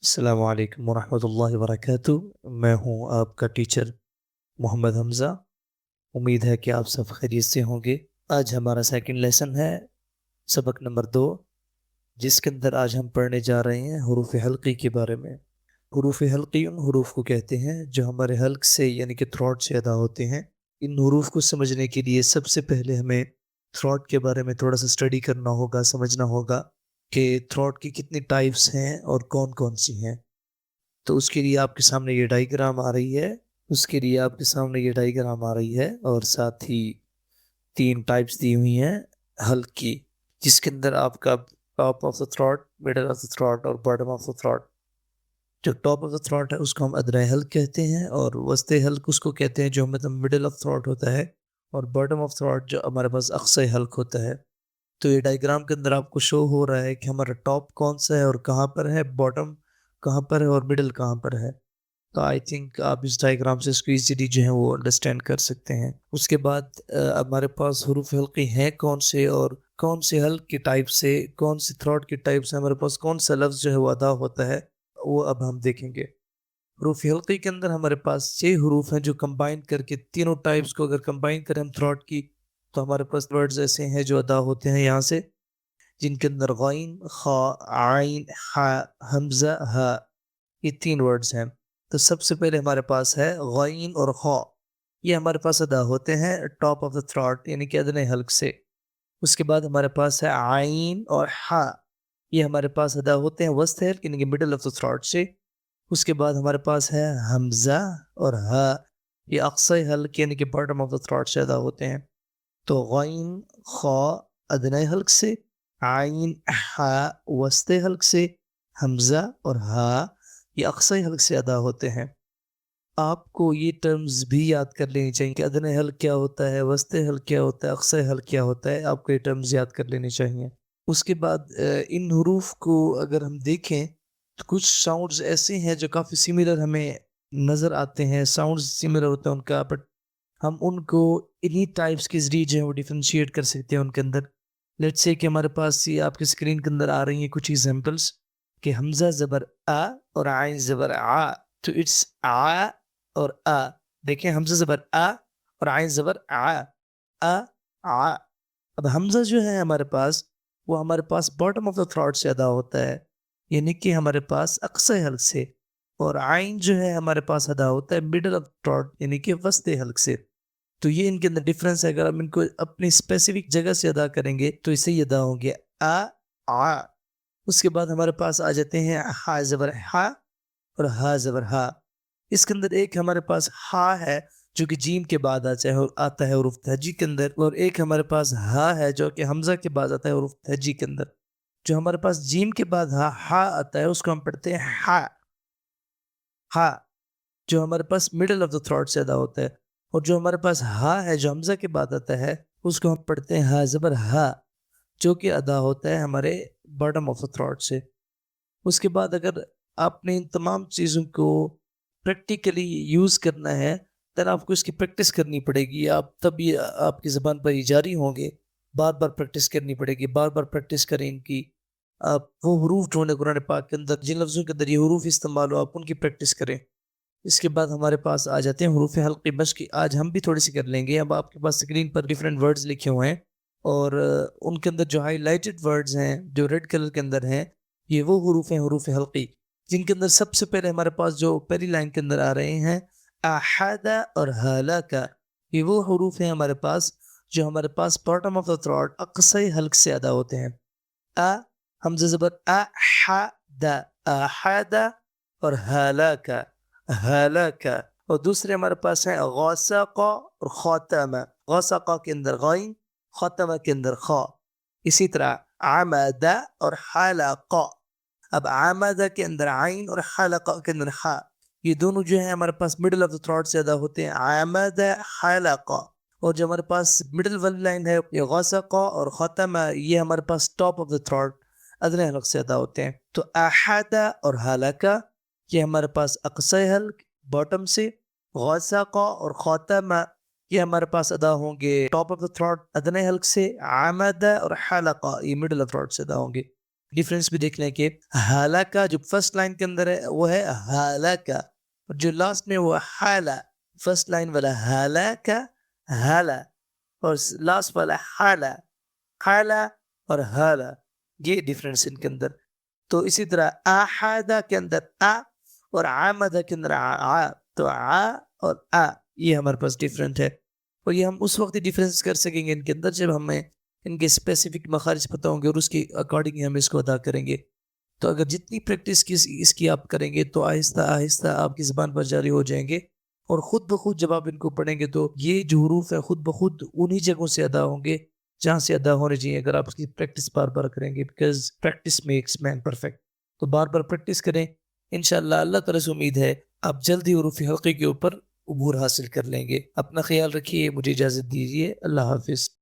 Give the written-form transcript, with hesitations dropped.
السلام علیکم ورحمۃ اللہ وبرکاتہ۔ میں ہوں آپ کا ٹیچر محمد حمزہ۔ امید ہے کہ آپ سب خیریت سے ہوں گے۔ آج ہمارا سیکنڈ لیسن ہے، سبق نمبر 2، جس کے اندر آج ہم پڑھنے جا رہے ہیں حروف حلقی کے بارے میں۔ حروف حلقی ان حروف کو کہتے ہیں جو ہمارے حلق سے یعنی کہ تھروٹ سے ادا ہوتے ہیں۔ ان حروف کو سمجھنے کے لیے سب سے پہلے ہمیں تھروٹ کے بارے میں تھوڑا سا اسٹڈی کرنا ہوگا، سمجھنا ہوگا کہ تھروٹ کی کتنی ٹائپس ہیں اور کون کون سی ہیں۔ تو اس کے لیے آپ کے سامنے یہ ڈائیگرام آ رہی ہے، اور ساتھ ہی 3 ٹائپس دی ہوئی ہیں حلق کی، جس کے اندر آپ کا top of the throat, middle of the throat اور باٹم آف دا تھروٹ۔ جو ٹاپ آف دا تھروٹ ہے اس کو ہم ادنی حلق کہتے ہیں، اور وسط حلق اس کو کہتے ہیں جو مطلب مڈل آف تھروٹ ہوتا ہے، اور باٹم آف تھروٹ جو ہمارے پاس اقصی حلق ہوتا ہے۔ تو یہ ڈائیگرام کے اندر آپ کو شو ہو رہا ہے کہ ہمارا ٹاپ کون سا ہے اور کہاں پر ہے، باٹم کہاں پر ہے اور مڈل کہاں پر ہے۔ تو آئی تھنک آپ اس ڈائیگرام سے اس کو ایزیلی جو ہے وہ انڈرسٹینڈ کر سکتے ہیں۔ اس کے بعد ہمارے پاس حروف حلقی ہیں کون سے، اور کون سے حلق کی ٹائپ سے، کون سے تھروٹ کی ٹائپ سے ہمارے پاس کون سا لفظ جو ہے وہ ادا ہوتا ہے، وہ اب ہم دیکھیں گے۔ حروف حلقی کے اندر ہمارے پاس 6 حروف ہیں جو کمبائن کر کے تینوں ٹائپس کو اگر کمبائن کریں ہم تھروٹ کی، تو ہمارے پاس ورڈز ایسے ہیں جو ادا ہوتے ہیں یہاں سے، جن کے اندر غین، خا، عین، حا، حمزہ، ہا، یہ 3 ورڈز ہیں۔ تو سب سے پہلے ہمارے پاس ہے غین اور خا، یہ ہمارے پاس ادا ہوتے ہیں ٹاپ آف دا تھروٹ یعنی کہ ادنی حلق سے۔ اس کے بعد ہمارے پاس ہے عین اور ہا، یہ ہمارے پاس ادا ہوتے ہیں وسط حلق یعنی کہ مڈل آف دا تھروٹ سے۔ اس کے بعد ہمارے پاس ہے حمزہ اور ہا، یہ اقصی حلق یعنی کہ باٹم آف دا تھروٹ سے ادا ہوتے ہیں۔ تو غین، خا ادنی حلق سے، عین، ہا وسط حلق سے، حمزہ اور ہا یہ اقصی حلق سے ادا ہوتے ہیں۔ آپ کو یہ ٹرمز بھی یاد کر لینی چاہیے کہ ادنی حلق کیا ہوتا ہے، وسط حلق کیا ہوتا ہے، اقصی حلق کیا ہوتا ہے، آپ کو یہ ٹرمز یاد کر لینی چاہیے۔ اس کے بعد ان حروف کو اگر ہم دیکھیں تو کچھ ساؤنڈز ایسے ہیں جو کافی سملر ہمیں نظر آتے ہیں، ساؤنڈز سملر ہوتا ہے ان کا، بٹ ہم ان کو انہی ٹائپس کے ذریعے جو ہے وہ ڈیفرینشیٹ کر سکتے ہیں ان کے اندر۔ لیٹس سے کہ ہمارے پاس یہ آپ کے اسکرین کے اندر آ رہی ہیں کچھ ایگزامپلس، کہ حمزہ زبر آ اور عین زبر آ، تو اٹس آ اور آ۔ دیکھیں حمزہ زبر آ اور عین زبر آ، آ آ۔ اب حمزہ جو ہے ہمارے پاس وہ ہمارے پاس باٹم آف دا تھروٹ سے ادا ہوتا ہے، یعنی کہ ہمارے پاس اقصی حلق سے، اور عین جو ہے ہمارے پاس ادا ہوتا ہے مڈل آف تھروٹ یعنی کہ وسط حلق سے۔ تو یہ ان کے اندر ڈفرینس ہے، اگر ہم ان کو اپنی اسپیسیفک جگہ سے ادا کریں گے تو اسے یہ ادا ہوں گے آ آ۔ اس کے بعد ہمارے پاس آ جاتے ہیں ہا زبر ہا اور ہا زبر ہا۔ اس کے اندر ایک ہمارے پاس ہا ہے جو کہ جیم کے بعد آتا ہے حروف تہجی کے اندر، اور ایک ہمارے پاس ہا ہے جو کہ حمزہ کے بعد آتا ہے حروف تہجی کے اندر۔ جو ہمارے پاس جیم کے بعد ہا آتا ہے اس کو ہم پڑھتے ہیں ہا ہا، جو ہمارے پاس مڈل آف دا تھروٹ سے ادا ہوتا ہے، اور جو ہمارے پاس ہا ہے جو حمزہ کے بعد آتا ہے اس کو ہم پڑھتے ہیں ہا زبر ہا، جو کہ ادا ہوتا ہے ہمارے باٹم آف دا تھروٹ سے۔ اس کے بعد اگر آپ نے ان تمام چیزوں کو پریکٹیکلی یوز کرنا ہے تو آپ کو اس کی پریکٹس کرنی پڑے گی، آپ تب یہ آپ کی زبان پر یہ جاری ہوں گے، بار بار پریکٹس کرنی پڑے گی، بار بار پریکٹس کریں ان کی۔ آپ وہ حروف ڈھونڈیں قرآن پاک کے اندر جن لفظوں کے اندر یہ حروف استعمال ہو، آپ ان کی پریکٹس کریں۔ اس کے بعد ہمارے پاس آ جاتے ہیں حروف حلقی مشق، آج ہم بھی تھوڑی سی کر لیں گے۔ اب آپ کے پاس اسکرین پر ڈیفرنٹ ورڈز لکھے ہوئے ہیں، اور ان کے اندر جو ہائی لائٹڈ ورڈز ہیں جو ریڈ کلر کے اندر ہیں، یہ وہ حروف ہیں حروف حلقی، جن کے اندر سب سے پہلے ہمارے پاس جو پہلی لائن کے اندر آ رہے ہیں احد اور ہلاکا، یہ وہ حروف ہیں ہمارے پاس جو ہمارے پاس باٹم آف دا تھروٹ اقصی حلق سے ادا ہوتے ہیں۔ حمزہ زبر احد، احد اور ہلاکا، ہلاکا۔ اور دوسرے ہمارے پاس ہیں غاسق اور خاتمہ، غاسق کے اندر غین، خاتمہ کے اندر خا۔ اسی طرح عمد اور حلق، اب عمد کے اندر عین اور حلق کے اندر حا، یہ دونوں جو ہیں ہمارے پاس مڈل آف دا تھروٹ سے ادا ہوتے ہیں، عمد حلق۔ اور جو ہمارے پاس مڈل والی لائن ہے یہ غاسق اور خاتمہ، یہ ہمارے پاس ٹاپ آف دا تھروٹ ادنی حلق سے ادا ہوتے ہیں۔ تو احد اور حلق یہ ہمارے پاس اقصی حلق باٹم سے، غاسق اور خاتمہ یہ ہمارے پاس ادا ہوں گے ٹاپ آف دا تھروٹ ادنی حلق سے، عمد اور حلق یہ مڈل آف تھروٹ سے ادا ہوں گے۔ ڈفرینس بھی دیکھ لیں کہ ہلاکا جو فرسٹ لائن کے اندر ہے وہ ہے ہلاکا، اور جو لاسٹ میں وہ حالا، فرسٹ لائن والا ہلاکا حالا، اور لاسٹ والا حالا حالا اور حالا، یہ ڈفرینس ان کے اندر. تو اسی طرح احادہ کے اندر آ اور عامدہ کے اندر آ، تو آ اور آ یہ ہمارے پاس ڈفرینٹ ہے. اور یہ ہم اس وقت ڈفرینس کر سکیں گے ان کے اندر جب ہمیں ان کے اسپیسیفک مخارج پتہ ہوں گے اور اس کے اکارڈنگ ہم اس کو ادا کریں گے. تو اگر جتنی پریکٹس اس کی آپ کریں گے تو آہستہ آہستہ آپ کی زبان پر جاری ہو جائیں گے، اور خود بخود جب آپ ان کو پڑھیں گے تو یہ جو حروف ہیں خود بخود انہی جگہوں سے ادا ہوں گے جہاں سے ادا ہونے چاہیے اگر آپ اس کی پریکٹس بار بار کریں گے، because practice makes man perfect. تو بار بار پریکٹس کریں، انشاءاللہ اللہ تعالیٰ سے امید ہے آپ جلدی حروف حلقی کے اوپر عبور حاصل کر لیں گے. اپنا خیال رکھیے، مجھے اجازت دیجیے، اللہ حافظ.